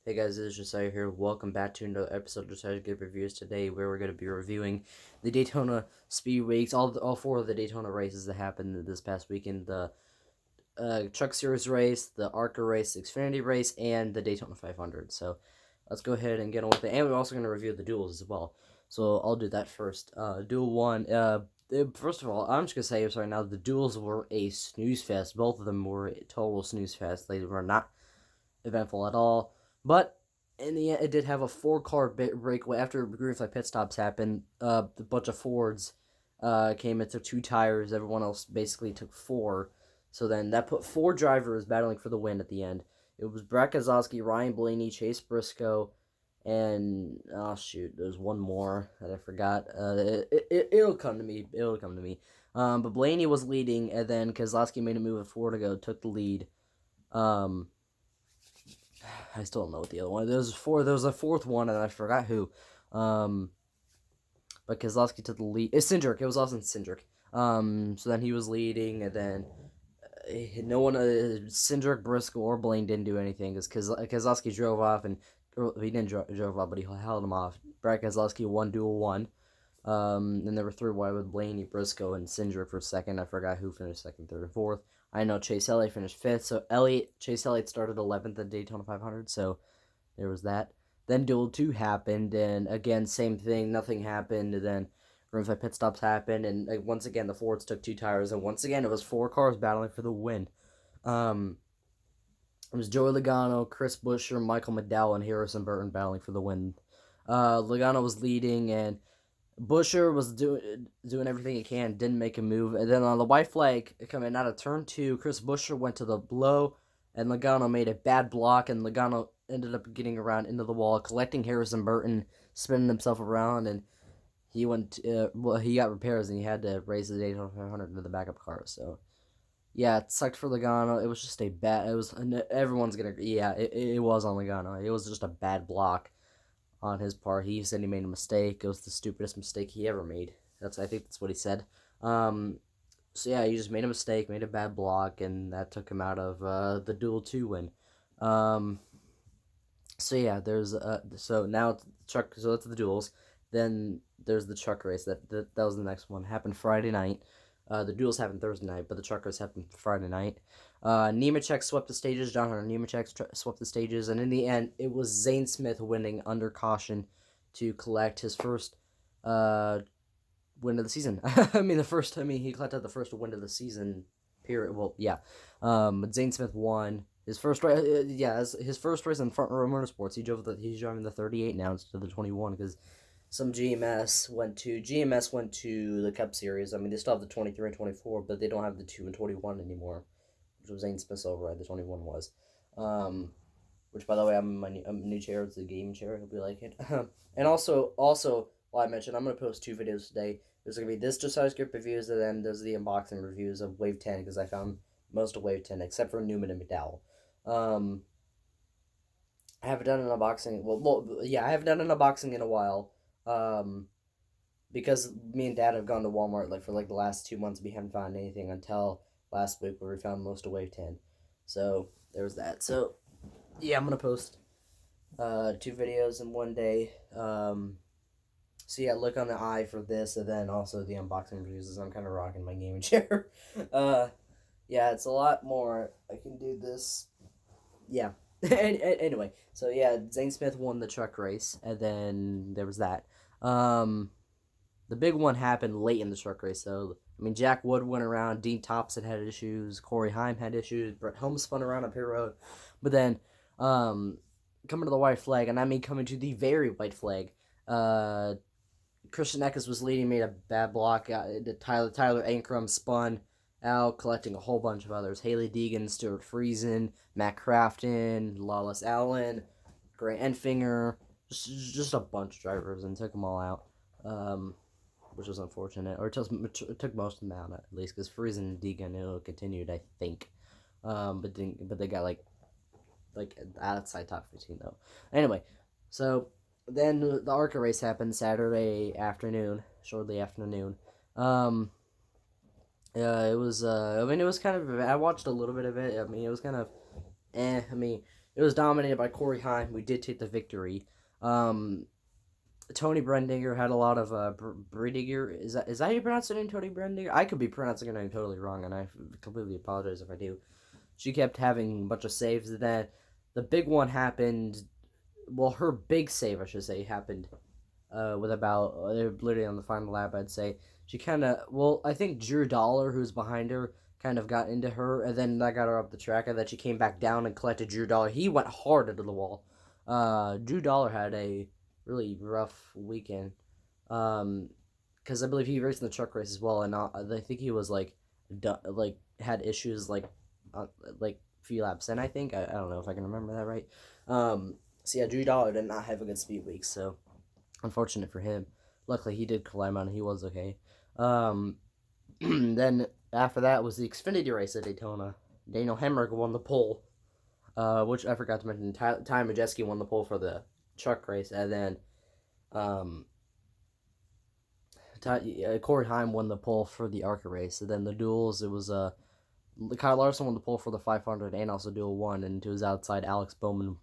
Hey guys, this is Josiah here. Welcome back to another episode of Josiah's Grape Reviews today, where we're going to be reviewing the Daytona Speedweeks, all four of the Daytona races that happened this past weekend: the Truck Series race, the Arca Race, the Xfinity race, and the Daytona 500. So let's go ahead and get on with it. And we're also going to review the duels as well. So I'll do that first. Duel one. First of all, I'm just gonna say right now the duels were a snooze fest. Both of them were a total snooze fest. They were not eventful at all. But in the end, it did have a four-car breakaway after green flag pit stops happened. A bunch of Fords came and took two tires. Everyone else basically took four. So then that put four drivers battling for the win at the end. It was Brad Keselowski, Ryan Blaney, Chase Briscoe, and oh shoot, there's one more that I forgot. It'll come to me. It'll come to me. But Blaney was leading, and then Keselowski made a move at four to go, took the lead. I still don't know what the other one. There was a fourth one, and I forgot who. But Keselowski took the lead. It's Cindric. It was Austin Cindric. So then he was leading, and then no one, Cindric, Briscoe, or Blaine didn't do anything because Keselowski drove off, and he didn't drove off, but he held him off. Brad Keselowski won duel one. And there were three wide with Blaney, Briscoe, and Cindric for second. I forgot who finished second, third, and fourth. I know Chase Elliott finished fifth. So Chase Elliott started 11th at Daytona 500. So there was that. Then duel two happened, and again same thing. Nothing happened. And then green flag pit stops happened, and once again the Fords took two tires, and once again it was four cars battling for the win. It was Joey Logano, Chris Buescher, Michael McDowell, and Harrison Burton battling for the win. Logano was leading, and Buescher was doing everything he can, didn't make a move. And then on the white flag, coming out of turn two, Chris Buescher went to the blow, and Logano made a bad block, and Logano ended up getting around into the wall, collecting Harrison Burton, spinning himself around, and he went, he got repairs, and he had to raise the Daytona 500 into the backup car. So, yeah, it sucked for Logano. It was just everyone's gonna, yeah, it was on Logano. It was just a bad block on his part. He said he made a mistake. It was the stupidest mistake he ever made. I think that's what he said. So yeah, he just made a mistake, made a bad block, and that took him out of the duel two win. So yeah, so now it's truck. So that's the duels. Then there's the truck race. That was the next one. Happened Friday night. The duels happened Thursday night, but the truck race happened Friday night. Nemechek swept the stages. John Hunter Nemechek swept the stages, and in the end, it was Zane Smith winning under caution to collect his first win of the season. He collected the first win of the season. Period. Well, yeah. But Zane Smith won his first race. His first race in Front Row Motorsports. He's driving the 38 now instead of the 21 because some GMS went to the Cup Series. I mean, they still have the 23 and 24, but they don't have the 2 and 21 anymore, which was Zane Smith's override. The 21 was. Which, by the way, I'm new chair. It's the game chair. Hope you like it. And also, while I mentioned, I'm going to post two videos today. There's going to be this Josiah's Grape reviews, and then there's the unboxing reviews of Wave 10, because I found most of Wave 10, except for Newman and McDowell. I haven't done an unboxing. I haven't done an unboxing in a while. Because me and Dad have gone to Walmart for the last 2 months. We haven't found anything until last week where we found most of Wave 10. So there was that. So yeah, I'm gonna post two videos in one day. So yeah, look on the eye for this, and then also the unboxing reviews, as I'm kind of rocking my gaming chair. Yeah, it's a lot more. I can do this. Yeah. Anyway, so yeah, Zane Smith won the truck race, and then there was that. The big one happened late in the truck race, though. I mean, Jack Wood went around, Dean Thompson had issues, Corey Heim had issues, Brett Holmes spun around on pit road. But then, coming to the white flag, and I mean coming to the very white flag, Christian Eckes was leading, made a bad block. Tyler Ankrum spun out, collecting a whole bunch of others. Haley Deegan, Stuart Friesen, Matt Crafton, Lawless Allen, Grant Enfinger, just a bunch of drivers, and took them all out, which was unfortunate. Or it took most of them out, at least, because Friesen and Deegan continued, I think. But they got like outside top 15 though. Anyway, so then the Arca race happened Saturday afternoon, shortly afternoon. It was kind of. I watched a little bit of it. I mean, it was kind of, I mean, It was dominated by Corey Heim. We did take the victory. Tony Brendinger had a lot of Brendinger. Is that how you pronounce it, name, Tony Brendinger? I could be pronouncing her name totally wrong, and I completely apologize if I do. She kept having a bunch of saves, and then the big one happened. Well, her big save, I should say, happened with about literally on the final lap. I'd say she kind of I think Drew Dollar, who's behind her, kind of got into her, and then that got her up the track, and then she came back down and collected Drew Dollar. He went hard into the wall. Drew Dollar had a really rough weekend, because I believe he raced in the truck race as well, and I think he was had issues like few laps in. I think I don't know if I can remember that right. So yeah, Drew Dollar did not have a good speed week, so unfortunate for him. Luckily, he did climb on, and he was okay. Then after that was the Xfinity race at Daytona. Daniel Hemrick won the pole, which I forgot to mention. Ty Majeski won the pole for the truck race, and then Corey Heim won the pole for the Arca race. And then the duels, it was Kyle Larson won the pole for the 500 and also duel 1, and to his outside, Alex Bowman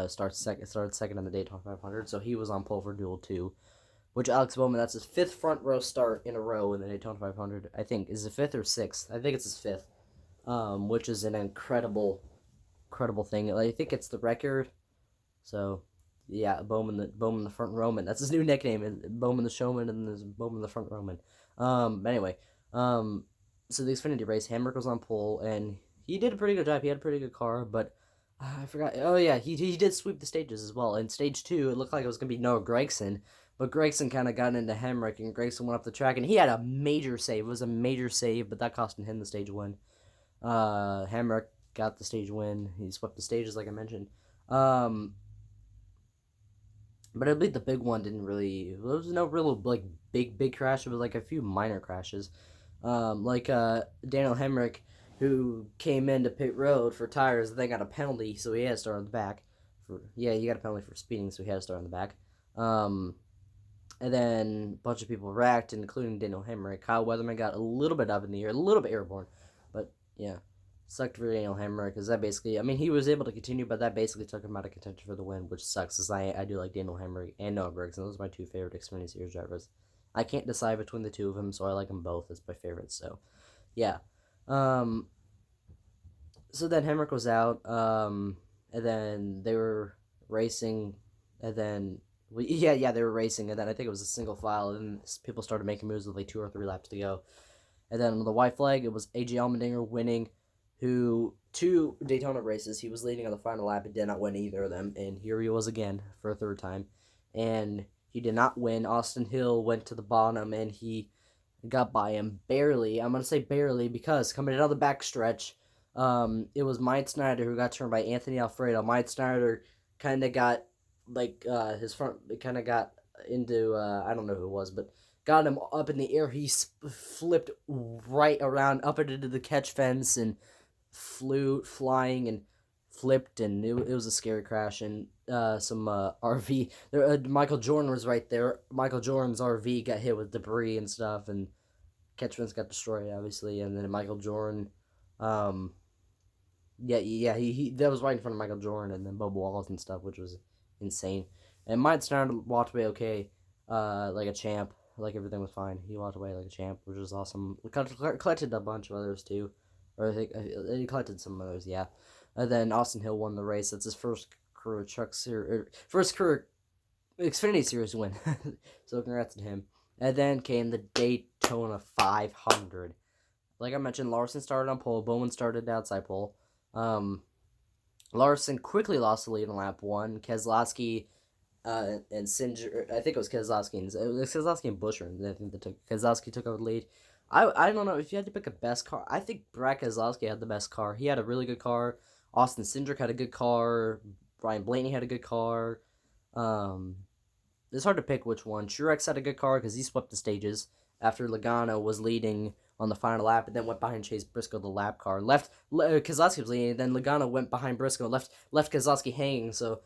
started second in the Daytona 500, so he was on pole for duel 2, which Alex Bowman, that's his 5th front row start in a row in the Daytona 500. I think is it 5th or 6th? I think it's his 5th, which is an incredible thing. I think it's the record. So yeah, Bowman the front Roman. That's his new nickname. Bowman the showman, and there's Bowman the front Roman. Anyway, so the Xfinity race, Hamrick was on pole, and he did a pretty good job. He had a pretty good car, but I forgot. Oh yeah, he did sweep the stages as well. In stage 2, it looked like it was gonna be Noah Gragson, but Gragson kind of got into Hamrick, and Gragson went up the track, and he had a major save. It was a major save, but that cost him the stage win. Hamrick got the stage win. He swept the stages, like I mentioned. But I believe the big one didn't really. There was no real big crash. It was like a few minor crashes. Daniel Hemrick, who came into pit road for tires, they got a penalty, so he had to start on the back. He got a penalty for speeding, so he had to start on the back. And then a bunch of people wrecked, including Daniel Hemrick. Kyle Weatherman got a little bit up in the air, a little bit airborne, but yeah. Sucked for Daniel Hemrick, because that basically, I mean, he was able to continue, but that basically took him out of contention for the win, which sucks, because I do like Daniel Hemrick and Noah Gragson. Those are my 2 favorite Xfinity Series drivers. I can't decide between the 2 of them, so I like them both as my favorites, so, yeah. So then Hemrick was out, and then they were racing, and then, they were racing, and then I think it was a single file, and then people started making moves with like 2 or 3 laps to go. And then on the white flag, it was A.J. Allmendinger winning, who 2 Daytona races, he was leading on the final lap and did not win either of them, and here he was again for a 3rd time, and he did not win. Austin Hill went to the bottom, and he got by him barely. I'm going to say barely, because coming out of the back stretch, it was Mike Snyder who got turned by Anthony Alfredo. Mike Snyder kind of got, his front, kind of got into, I don't know who it was, but got him up in the air. He flipped right around, up into the catch fence, and flying and flipped, and it was a scary crash. And some RV there, Michael Jordan was right there. Michael Jordan's RV got hit with debris and stuff, and catch fence got destroyed, obviously. And then Michael Jordan, he that was right in front of Michael Jordan, and then Bubba Wallace and stuff, which was insane. And Mike Snyder walked away okay, like a champ. Like, everything was fine. He walked away like a champ, which was awesome. We collected a bunch of others, too. Or I think he collected some others, yeah. And then Austin Hill won the race. That's his first career Xfinity Series win. So congrats to him. And then came the Daytona 500. Like I mentioned, Larson started on pole. Bowman started outside pole. Larson quickly lost the lead in lap 1. Keselowski and Singer, I think it was Keselowski and Buescher. I think Keselowski took over the lead. I don't know if you had to pick a best car. I think Brad Keselowski had the best car. He had a really good car. Austin Cindric had a good car. Brian Blaney had a good car. It's hard to pick which one. Truex had a good car because he swept the stages after Logano was leading on the final lap, and then went behind Chase Briscoe, the lap car. Keselowski was leading, and then Logano went behind Briscoe, left Keselowski hanging, so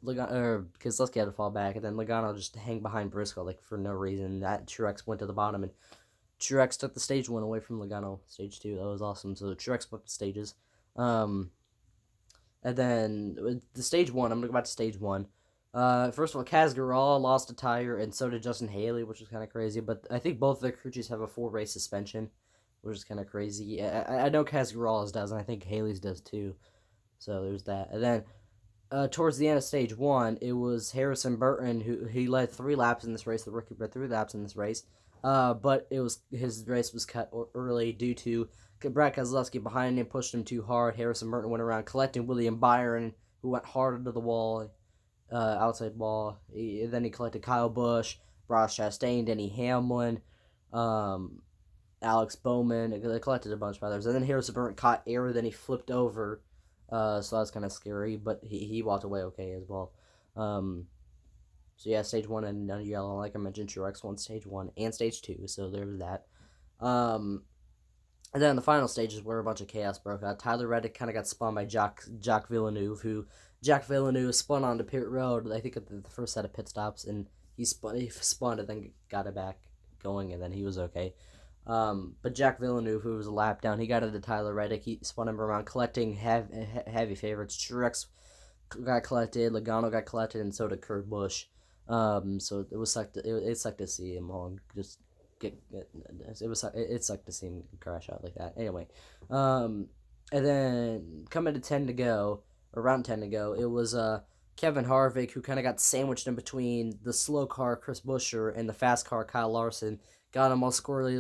Keselowski had to fall back, and then Logano just hang behind Briscoe, for no reason. That Truex went to the bottom, and Truex took the stage 1 away from Logano, stage 2. That was awesome. So Truex swept the stages. And then the stage one, I'm going to go back to stage one. First of all, Kaz Grala lost a tire, and so did Justin Haley, which was kind of crazy. But I think both of their crew chiefs have a 4-race suspension, which is kind of crazy. I know Kaz Grala's does, and I think Haley's does too. So there's that. And then towards the end of stage one, it was Harrison Burton who he led 3 laps in this race. The rookie led 3 laps in this race, but his race was cut early due to Brad Keselowski behind him pushed him too hard. Harrison Burton went around collecting William Byron, who went hard into the wall, outside wall. Then he collected Kyle Busch, Ross Chastain, Denny Hamlin, Alex Bowman. They collected a bunch of others. And then Harrison Burton caught air, then he flipped over. So that was kind of scary, but he walked away okay as well. So yeah, stage 1 and yellow, like I mentioned, Truex won stage 1 and stage 2, so there was that. And then the final stages where a bunch of chaos broke out. Tyler Reddick kind of got spun by Jacques Villeneuve, who Jacques Villeneuve spun onto pit road, I think at the first set of pit stops, and he spun and then got it back going, and then he was okay. But Jacques Villeneuve, who was a lap down, he got into Tyler Reddick. He spun him around, collecting heavy favorites. Truex got collected, Logano got collected, and so did Kurt Busch. So it sucked to see him all just it sucked to see him crash out like that. Anyway, and then coming to 10 to go, around 10 to go, it was Kevin Harvick who kind of got sandwiched in between the slow car Chris Buescher and the fast car Kyle Larson. Got him all squirrely.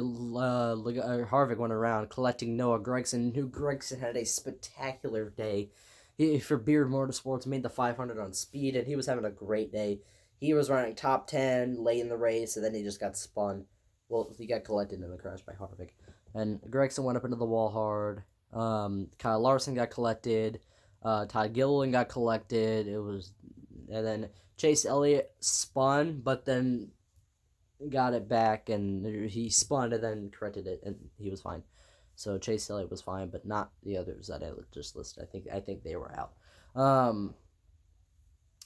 Harvick went around collecting Noah Gragson, who Gragson had a spectacular day. He, for Beard Motorsports, made the 500 on speed, and he was having a great day. He was running top 10 late in the race, and then he just got spun. Well, he got collected in the crash by Harvick. And Gragson went up into the wall hard. Kyle Larson got collected. Todd Gilliland got collected. And then Chase Elliott spun, but then got it back, and he spun and then corrected it, and he was fine. So Chase Elliott was fine, but not the others that I just listed. I think they were out.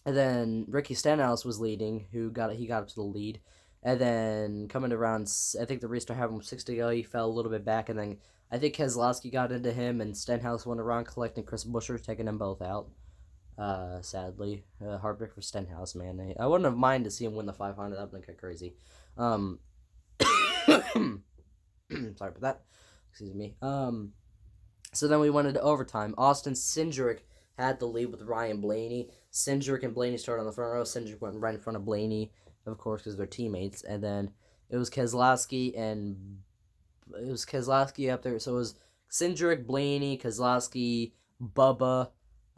And then Ricky Stenhouse was leading, he got up to the lead. And then coming around, I think the restart happened with 6 to go. He fell a little bit back, and then I think Keselowski got into him, and Stenhouse went around collecting Chris Buescher, taking them both out. Sadly, heartbreak for Stenhouse, man. I wouldn't have minded to see him win the 500. That would have been kind of crazy. Sorry about that. Excuse me. So then we went into overtime. Austin Cindric had the lead with Ryan Blaney. Cindric and Blaney started on the front row. Cindric went right in front of Blaney, of course, because they're teammates. And then it was Keselowski up there. So it was Cindric, Blaney, Keselowski, Bubba.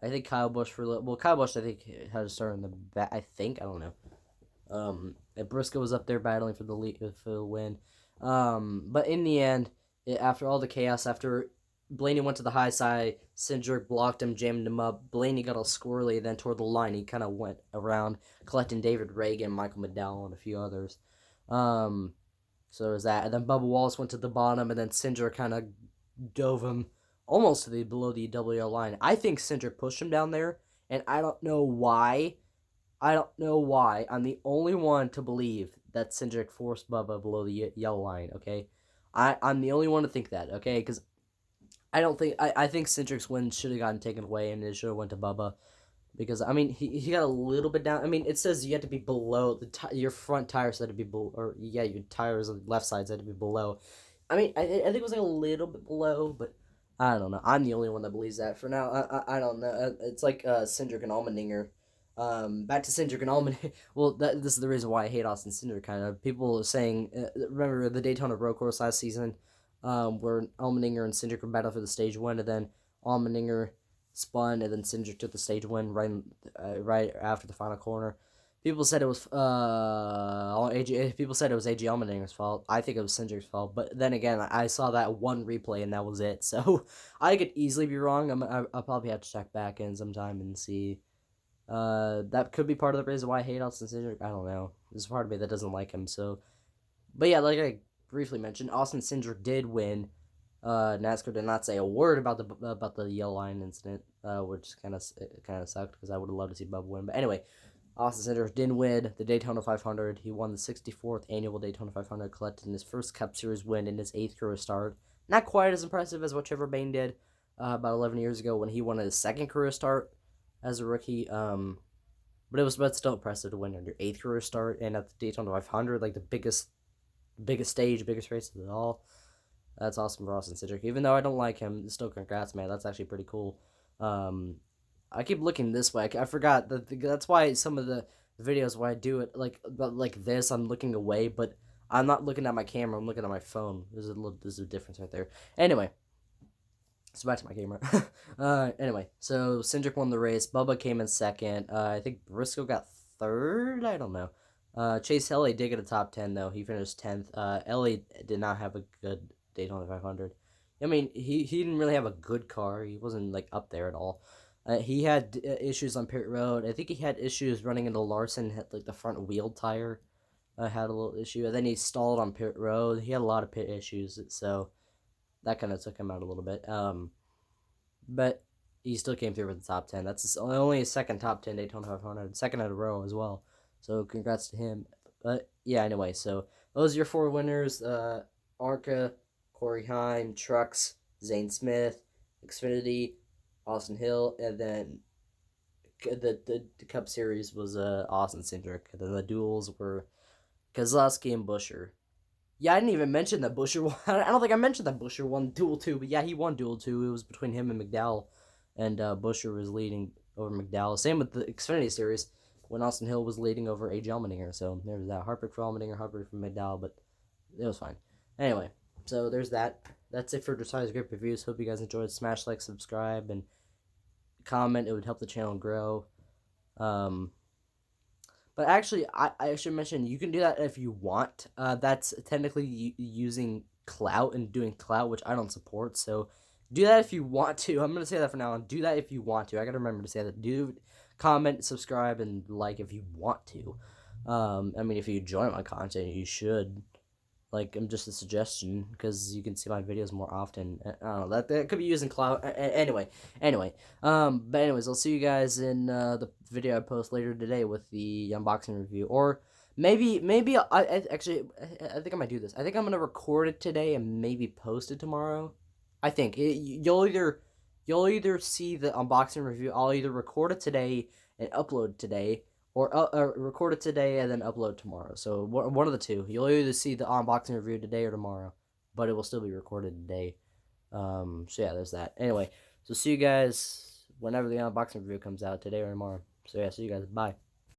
I think Kyle Busch Kyle Busch I think had to start in the back. I don't know. And Briscoe was up there battling for the lead, for the win. But in the end, after all the chaos, after Blaney went to the high side, Cindric blocked him, jammed him up. Blaney got all squirrely, then toward the line, he kind of went around, collecting David Reagan, Michael McDowell, and a few others. So there was that. And then Bubba Wallace went to the bottom, and then Cindric kind of dove him almost to below the double yellow line. I think Cindric pushed him down there, and I don't know why. I'm the only one to believe that Cindric forced Bubba below the yellow line, okay? I'm the only one to think that, okay? Because I think Cindric's win should have gotten taken away, and it should have went to Bubba. Because, I mean, he got a little bit down. I mean, it says you have to be below, your front tires had to be below, or yeah, your tires on the left sides had to be below. I mean, I think it was like a little bit below, but I don't know. I'm the only one that believes that. For now, I don't know. It's like Cindric and Allmendinger. Back to Cindric and Allmendinger. Well, this is the reason why I hate Austin Cindric, kind of. People are saying, remember the Daytona Road Course last season, where Allmendinger and Cindric were battling for the stage win, and then Allmendinger spun, and then Cindric took the stage win right after the final corner. People said it was People said it was AJ Allmendinger's fault. I think it was Cindric's fault. But then again, I saw that one replay and that was it. So I could easily be wrong. I'll probably have to check back in sometime and see. That could be part of the reason why I hate Austin Cindric. I don't know. There's a part of me that doesn't like him. So, but yeah, like I briefly mentioned, Austin Cindric did win. NASCAR did not say a word about the yellow line incident, which kind of sucked because I would have loved to see Bubba win. But anyway. Austin Cindric did win the Daytona 500. He won the 64th annual Daytona 500, collecting his first Cup Series win in his 8th career start. Not quite as impressive as what Trevor Bayne did, about 11 years ago when he won his second career start as a rookie. But still impressive to win on your 8th career start and at the Daytona 500, like the biggest stage, biggest race of it all. That's awesome for Austin Cindric. Even though I don't like him, still congrats, man. That's actually pretty cool. I keep looking this way. I forgot that's why some of the videos when I do it like this, I'm looking away, but I'm not looking at my camera. I'm looking at my phone. There's a difference right there. Anyway, so back to my camera. Anyway, so Cindric won the race. Bubba came in second. I think Briscoe got third. I don't know. Chase Elliott did get a top 10 though. He finished 10th. Elliott did not have a good Daytona 500. I mean, he didn't really have a good car. He wasn't like up there at all. He had issues on pit road. I think he had issues running into Larson. Had like the front wheel tire had a little issue, and then he stalled on pit road. He had a lot of pit issues, so that kind of took him out a little bit. But he still came through with the top 10. That's only his second top 10 Daytona 500, second in a row as well. So congrats to him. But yeah, anyway, so those are your 4 winners: Arca, Corey Heim, Trucks, Zane Smith, Xfinity, Austin Hill, and then the Cup Series was Austin Cindric. And then the duels were Keselowski and Buescher. Yeah, I didn't even mention that Buescher won. I don't think I mentioned that Buescher won Duel 2, but yeah, he won Duel 2. It was between him and McDowell, and Buescher was leading over McDowell. Same with the Xfinity Series when Austin Hill was leading over A.J. Allmendinger. So there was that. Harvick for Allmendinger, Harvick for McDowell, but it was fine. Anyway, so there's that. That's it for Josiah's Grape Reviews. Hope you guys enjoyed. Smash like, subscribe, and comment. It would help the channel grow. But actually, I should mention you can do that if you want. That's technically using clout and doing clout, which I don't support. So do that if you want to. I'm gonna say that for now on. Do that if you want to. I gotta remember to say that. Do comment, subscribe, and like if you want to. I mean, if you enjoy my content, you should. Like, I'm just a suggestion because you can see my videos more often. I don't know, that could be using cloud. Anyway. But anyways, I'll see you guys in the video I post later today with the unboxing review, or maybe I think I might do this. I think I'm gonna record it today and maybe post it tomorrow. I think you'll either see the unboxing review. I'll either record it today and upload today, or record it today and then upload tomorrow. So one of the two. You'll either see the unboxing review today or tomorrow, but it will still be recorded today. So yeah, there's that. Anyway, so see you guys whenever the unboxing review comes out, today or tomorrow. So yeah, see you guys. Bye.